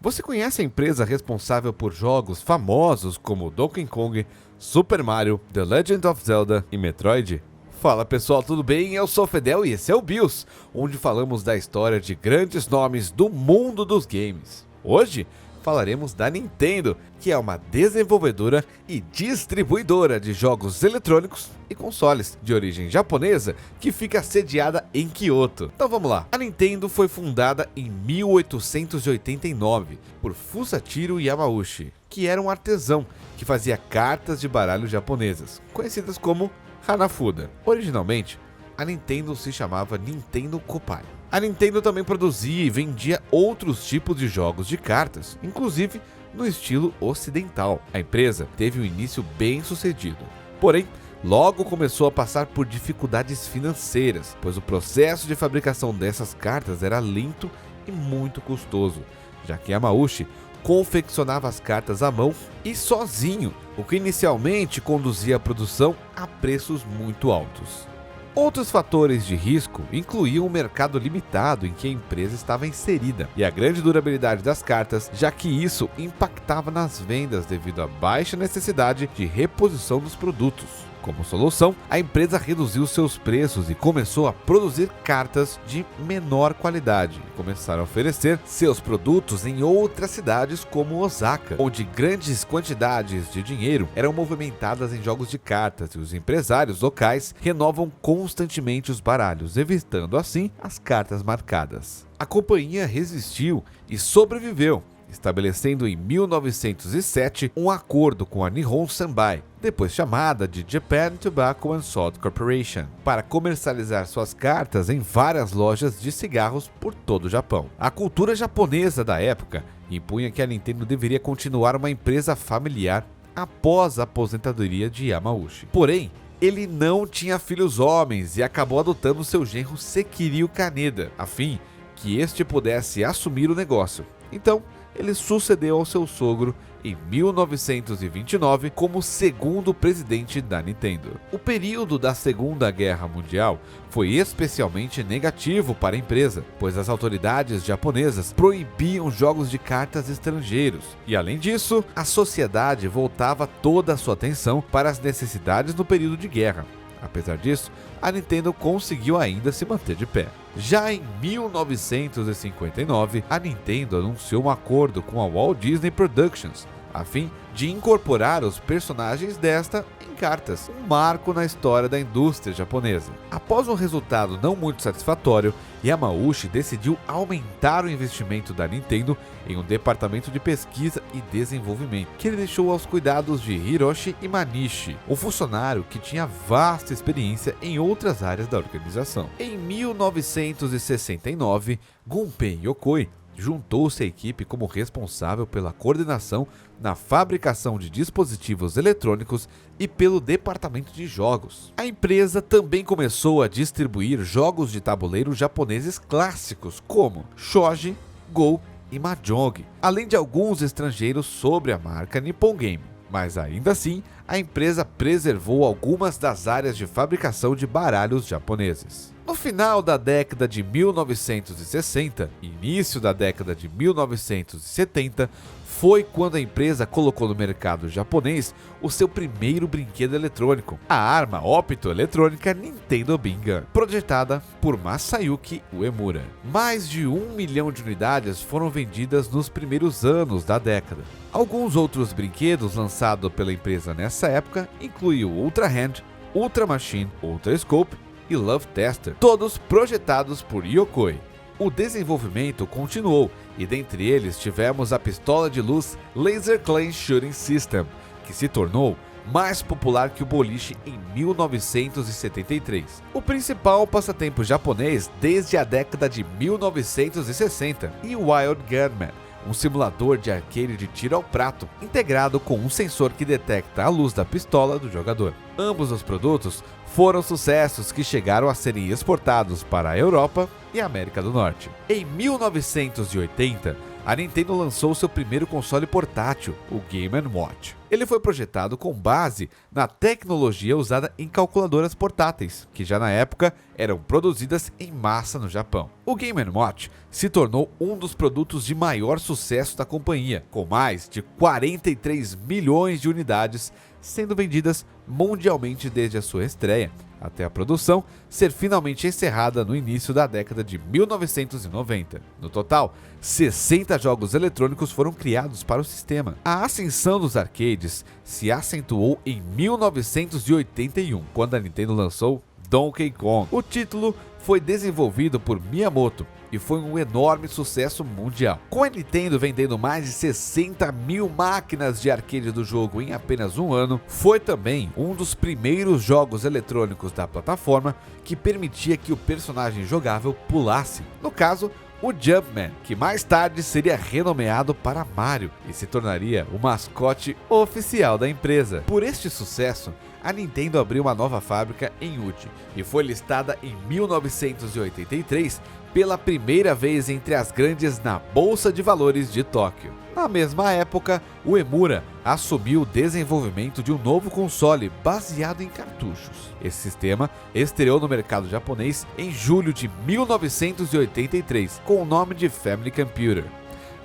Você conhece a empresa responsável por jogos famosos como Donkey Kong, Super Mario, The Legend of Zelda e Metroid? Fala pessoal, tudo bem? Eu sou o Fedel e esse é o BIOS, onde falamos da história de grandes nomes do mundo dos games. Hoje falaremos da Nintendo, que é uma desenvolvedora e distribuidora de jogos eletrônicos e consoles de origem japonesa que fica sediada em Kyoto. Então vamos lá. A Nintendo foi fundada em 1889 por Fusachiro Yamauchi, que era um artesão que fazia cartas de baralho japonesas, conhecidas como Hanafuda. Originalmente, a Nintendo se chamava Nintendo Kopai. A Nintendo também produzia e vendia outros tipos de jogos de cartas, inclusive no estilo ocidental. A empresa teve um início bem sucedido, porém, logo começou a passar por dificuldades financeiras, pois o processo de fabricação dessas cartas era lento e muito custoso, já que Yamauchi confeccionava as cartas à mão e sozinho, o que inicialmente conduzia a produção a preços muito altos. Outros fatores de risco incluíam o mercado limitado em que a empresa estava inserida e a grande durabilidade das cartas, já que isso impactava nas vendas devido à baixa necessidade de reposição dos produtos. Como solução, a empresa reduziu seus preços e começou a produzir cartas de menor qualidade e começaram a oferecer seus produtos em outras cidades como Osaka, onde grandes quantidades de dinheiro eram movimentadas em jogos de cartas e os empresários locais renovam constantemente os baralhos, evitando assim as cartas marcadas. A companhia resistiu e sobreviveu, estabelecendo em 1907 um acordo com a Nihon Sanbai, depois chamada de Japan Tobacco and Salt Corporation, para comercializar suas cartas em várias lojas de cigarros por todo o Japão. A cultura japonesa da época impunha que a Nintendo deveria continuar uma empresa familiar após a aposentadoria de Yamauchi. Porém, ele não tinha filhos homens e acabou adotando seu genro Sekiryu Kaneda, a fim que este pudesse assumir o negócio. Então, ele sucedeu ao seu sogro em 1929 como segundo presidente da Nintendo. O período da Segunda Guerra Mundial foi especialmente negativo para a empresa, pois as autoridades japonesas proibiam jogos de cartas estrangeiros e, além disso, a sociedade voltava toda a sua atenção para as necessidades no período de guerra. Apesar disso, a Nintendo conseguiu ainda se manter de pé. Já em 1959, a Nintendo anunciou um acordo com a Walt Disney Productions, a fim de incorporar os personagens desta em cartas, um marco na história da indústria japonesa. Após um resultado não muito satisfatório, Yamauchi decidiu aumentar o investimento da Nintendo em um departamento de pesquisa e desenvolvimento, que ele deixou aos cuidados de Hiroshi Imanishi, um funcionário que tinha vasta experiência em outras áreas da organização. Em 1969, Gunpei Yokoi juntou-se à equipe como responsável pela coordenação na fabricação de dispositivos eletrônicos e pelo departamento de jogos. A empresa também começou a distribuir jogos de tabuleiro japoneses clássicos como Shogi, Go e Mahjong, além de alguns estrangeiros sobre a marca Nippon Game. Mas ainda assim, a empresa preservou algumas das áreas de fabricação de baralhos japoneses. No final da década de 1960 e início da década de 1970, foi quando a empresa colocou no mercado japonês o seu primeiro brinquedo eletrônico, a arma optoeletrônica Nintendo Beam Gun, projetada por Masayuki Uemura. Mais de 1 milhão de unidades foram vendidas nos primeiros anos da década. Alguns outros brinquedos lançados pela empresa nessa época incluem o Ultra Hand, Ultra Machine, Ultra Scope e Love Tester, todos projetados por Yokoi. O desenvolvimento continuou e dentre eles tivemos a pistola de luz Laser Clan Shooting System, que se tornou mais popular que o boliche em 1973. O principal passatempo japonês desde a década de 1960 e o Wild Gunman, um simulador de arcade de tiro ao prato, integrado com um sensor que detecta a luz da pistola do jogador. Ambos os produtos foram sucessos que chegaram a serem exportados para a Europa e a América do Norte. Em 1980, a Nintendo lançou seu primeiro console portátil, o Game & Watch. Ele foi projetado com base na tecnologia usada em calculadoras portáteis, que já na época eram produzidas em massa no Japão. O Game & Watch se tornou um dos produtos de maior sucesso da companhia, com mais de 43 milhões de unidades sendo vendidas mundialmente desde a sua estreia, até a produção ser finalmente encerrada no início da década de 1990. No total, 60 jogos eletrônicos foram criados para o sistema. A ascensão dos arcades se acentuou em 1981, quando a Nintendo lançou Donkey Kong. O título foi desenvolvido por Miyamoto e foi um enorme sucesso mundial. Com a Nintendo vendendo mais de 60 mil máquinas de arcade do jogo em apenas um ano, foi também um dos primeiros jogos eletrônicos da plataforma que permitia que o personagem jogável pulasse. No caso, o Jumpman, que mais tarde seria renomeado para Mario e se tornaria o mascote oficial da empresa. Por este sucesso, a Nintendo abriu uma nova fábrica em Uji e foi listada em 1983 pela primeira vez entre as grandes na Bolsa de Valores de Tóquio. Na mesma época, o Emura assumiu o desenvolvimento de um novo console baseado em cartuchos. Esse sistema estreou no mercado japonês em julho de 1983 com o nome de Family Computer,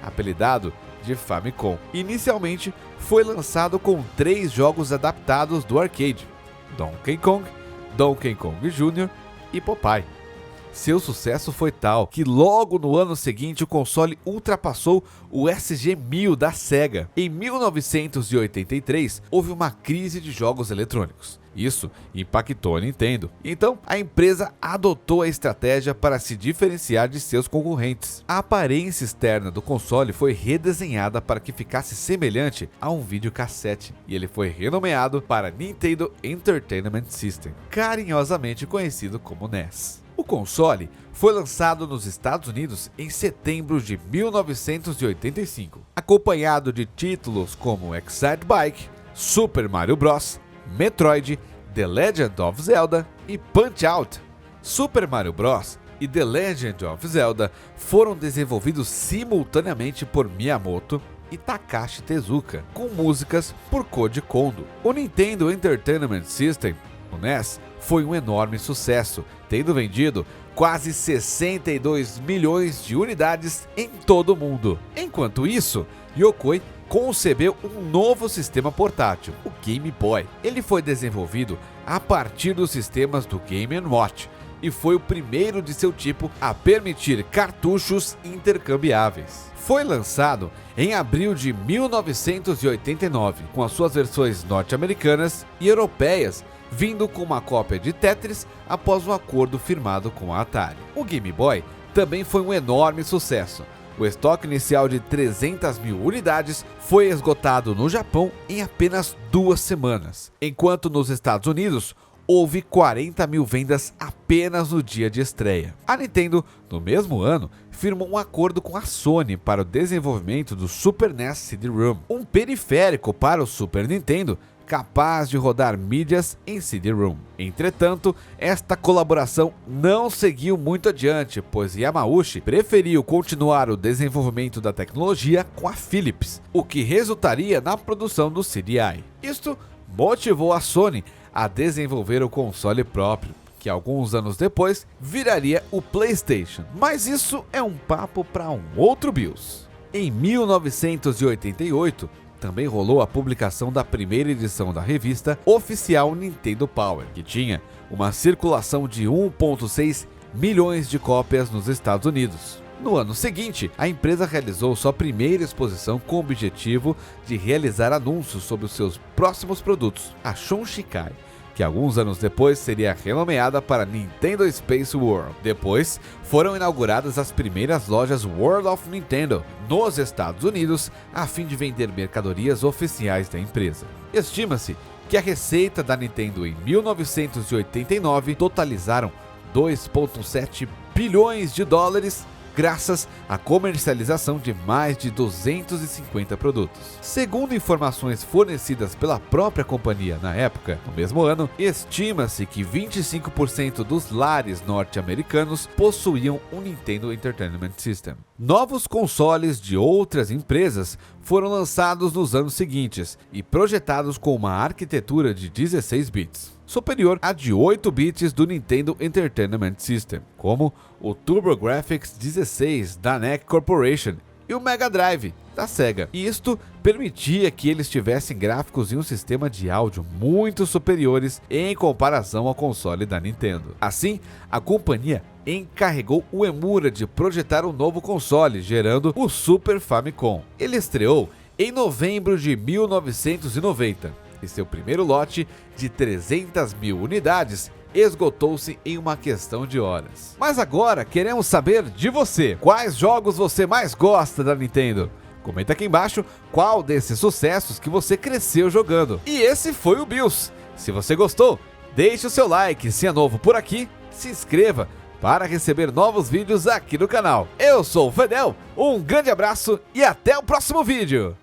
apelidado de Famicom. Inicialmente, foi lançado com 3 jogos adaptados do arcade: Donkey Kong, Donkey Kong Jr. e Popeye. Seu sucesso foi tal que logo no ano seguinte o console ultrapassou o SG-1000 da Sega. Em 1983, houve uma crise de jogos eletrônicos. Isso impactou a Nintendo. Então, a empresa adotou a estratégia para se diferenciar de seus concorrentes. A aparência externa do console foi redesenhada para que ficasse semelhante a um videocassete, e ele foi renomeado para Nintendo Entertainment System, carinhosamente conhecido como NES. O console foi lançado nos Estados Unidos em setembro de 1985, acompanhado de títulos como Excite Bike, Super Mario Bros., Metroid, The Legend of Zelda e Punch-Out! Super Mario Bros. E The Legend of Zelda foram desenvolvidos simultaneamente por Miyamoto e Takashi Tezuka, com músicas por Koji Kondo. O Nintendo Entertainment System, o NES, foi um enorme sucesso, tendo vendido quase 62 milhões de unidades em todo o mundo. Enquanto isso, Yokoi concebeu um novo sistema portátil, o Game Boy. Ele foi desenvolvido a partir dos sistemas do Game & Watch e foi o primeiro de seu tipo a permitir cartuchos intercambiáveis. Foi lançado em abril de 1989, com as suas versões norte-americanas e europeias, vindo com uma cópia de Tetris após um acordo firmado com a Atari. O Game Boy também foi um enorme sucesso. O estoque inicial de 300 mil unidades foi esgotado no Japão em apenas 2 semanas, enquanto nos Estados Unidos houve 40 mil vendas apenas no dia de estreia. A Nintendo, no mesmo ano, firmou um acordo com a Sony para o desenvolvimento do Super NES CD-ROM, um periférico para o Super Nintendo capaz de rodar mídias em CD-ROM. Entretanto, esta colaboração não seguiu muito adiante, pois Yamauchi preferiu continuar o desenvolvimento da tecnologia com a Philips, o que resultaria na produção do CDI. Isto motivou a Sony a desenvolver o console próprio, que alguns anos depois viraria o PlayStation, mas isso é um papo para um outro BIOS. Em 1988, também rolou a publicação da primeira edição da revista oficial Nintendo Power, que tinha uma circulação de 1,6 milhões de cópias nos Estados Unidos. No ano seguinte, a empresa realizou sua primeira exposição com o objetivo de realizar anúncios sobre os seus próximos produtos, a Shonshikai, que alguns anos depois seria renomeada para Nintendo Space World. Depois, foram inauguradas as primeiras lojas World of Nintendo nos Estados Unidos, a fim de vender mercadorias oficiais da empresa. Estima-se que a receita da Nintendo em 1989 totalizaram 2,7 bilhões de dólares, graças à comercialização de mais de 250 produtos. Segundo informações fornecidas pela própria companhia na época, no mesmo ano, estima-se que 25% dos lares norte-americanos possuíam um Nintendo Entertainment System. Novos consoles de outras empresas foram lançados nos anos seguintes e projetados com uma arquitetura de 16 bits, superior à de 8 bits do Nintendo Entertainment System, como o TurboGrafx 16 da NEC Corporation e o Mega Drive da Sega. E isto permitia que eles tivessem gráficos e um sistema de áudio muito superiores em comparação ao console da Nintendo. Assim, a companhia encarregou o Emura de projetar um novo console, gerando o Super Famicom. Ele estreou em novembro de 1990 e seu primeiro lote de 300 mil unidades esgotou-se em uma questão de horas. Mas agora queremos saber de você. Quais jogos você mais gosta da Nintendo? Comenta aqui embaixo qual desses sucessos que você cresceu jogando. E esse foi o BIOS. Se você gostou, deixe o seu like. Se é novo por aqui, se inscreva para receber novos vídeos aqui no canal. Eu sou o Fedel, um grande abraço e até o próximo vídeo.